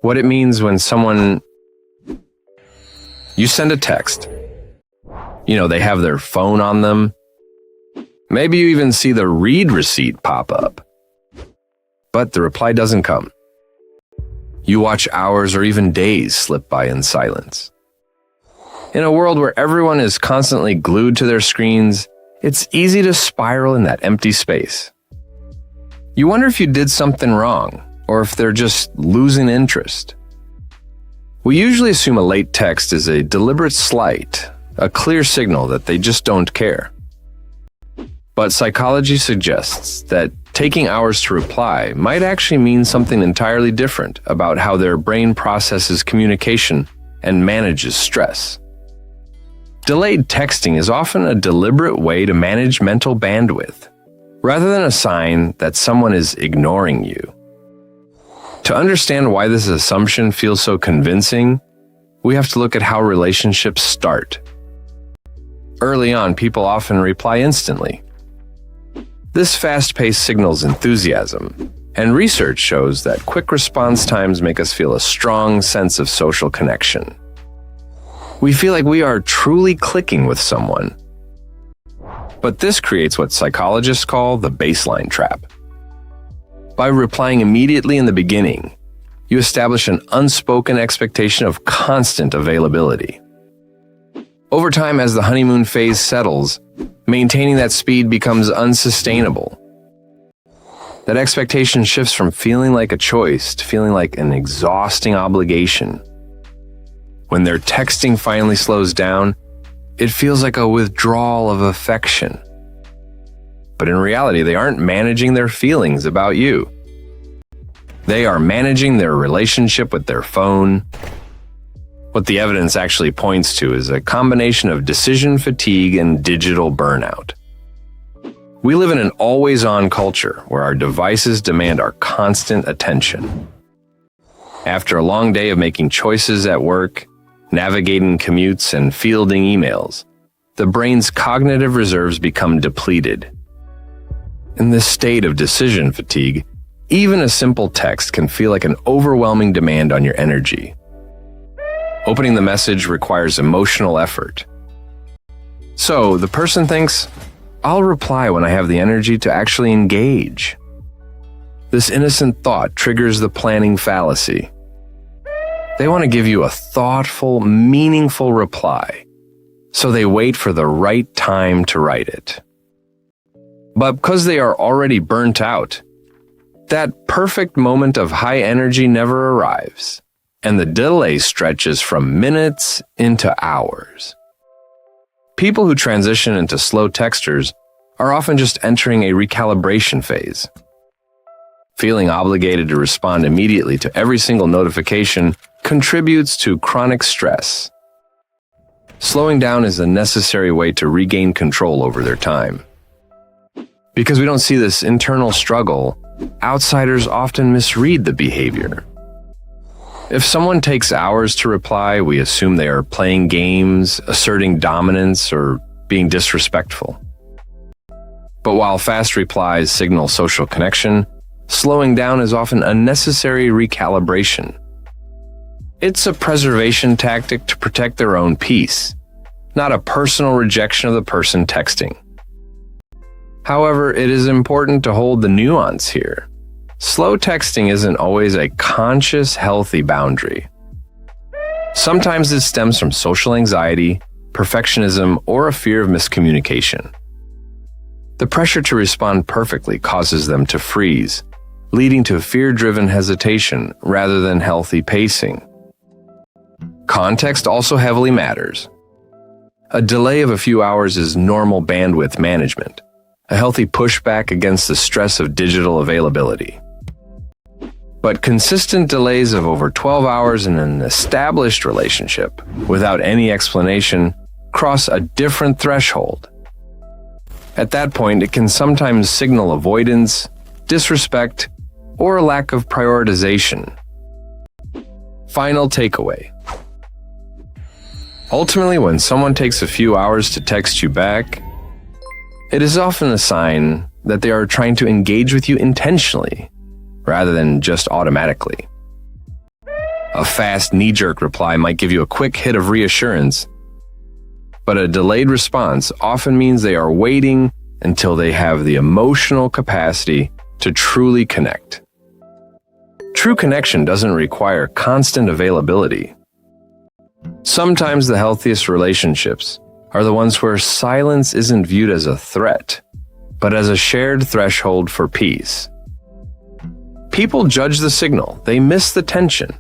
what it means when you send a text. They have their phone on them. Maybe you even see the read receipt pop up. But the reply doesn't come. You watch hours or even days slip by in silence. In a world where everyone is constantly glued to their screens, it's easy to spiral in that empty space. You wonder if you did something wrong, or if they're just losing interest. We usually assume a late text is a deliberate slight, a clear signal that they just don't care. But psychology suggests that taking hours to reply might actually mean something entirely different about how their brain processes communication and manages stress. Delayed texting is often a deliberate way to manage mental bandwidth, rather than a sign that someone is ignoring you. To understand why this assumption feels so convincing, we have to look at how relationships start. Early on, people often reply instantly. This fast pace signals enthusiasm, and research shows that quick response times make us feel a strong sense of social connection. We feel like we are truly clicking with someone. But this creates what psychologists call the baseline trap. By replying immediately in the beginning, you establish an unspoken expectation of constant availability. Over time, as the honeymoon phase settles, maintaining that speed becomes unsustainable. That expectation shifts from feeling like a choice to feeling like an exhausting obligation. When their texting finally slows down, it feels like a withdrawal of affection. But in reality, they aren't managing their feelings about you. They are managing their relationship with their phone. What the evidence actually points to is a combination of decision fatigue and digital burnout. We live in an always-on culture where our devices demand our constant attention. After a long day of making choices at work, navigating commutes, and fielding emails, the brain's cognitive reserves become depleted. In this state of decision fatigue, even a simple text can feel like an overwhelming demand on your energy. Opening the message requires emotional effort. So the person thinks, I'll reply when I have the energy to actually engage. This innocent thought triggers the planning fallacy. They want to give you a thoughtful, meaningful reply, so they wait for the right time to write it. But because they are already burnt out, that perfect moment of high energy never arrives, and the delay stretches from minutes into hours. People who transition into slow texters are often just entering a recalibration phase. Feeling obligated to respond immediately to every single notification contributes to chronic stress. Slowing down is a necessary way to regain control over their time. Because we don't see this internal struggle, outsiders often misread the behavior. If someone takes hours to reply, we assume they are playing games, asserting dominance, or being disrespectful. But while fast replies signal social connection, slowing down is often a necessary recalibration. It's a preservation tactic to protect their own peace, not a personal rejection of the person texting. However, it is important to hold the nuance here. Slow texting isn't always a conscious, healthy boundary. Sometimes it stems from social anxiety, perfectionism, or a fear of miscommunication. The pressure to respond perfectly causes them to freeze, leading to fear-driven hesitation rather than healthy pacing. Context also heavily matters. A delay of a few hours is normal bandwidth management, a healthy pushback against the stress of digital availability. But consistent delays of over 12 hours in an established relationship, without any explanation, cross a different threshold. At that point, it can sometimes signal avoidance, disrespect, or a lack of prioritization. Final takeaway. Ultimately, when someone takes a few hours to text you back, it is often a sign that they are trying to engage with you intentionally, rather than just automatically. A fast, knee-jerk reply might give you a quick hit of reassurance, but a delayed response often means they are waiting until they have the emotional capacity to truly connect. True connection doesn't require constant availability. Sometimes the healthiest relationships are the ones where silence isn't viewed as a threat, but as a shared threshold for peace. People judge the signal, they miss the tension,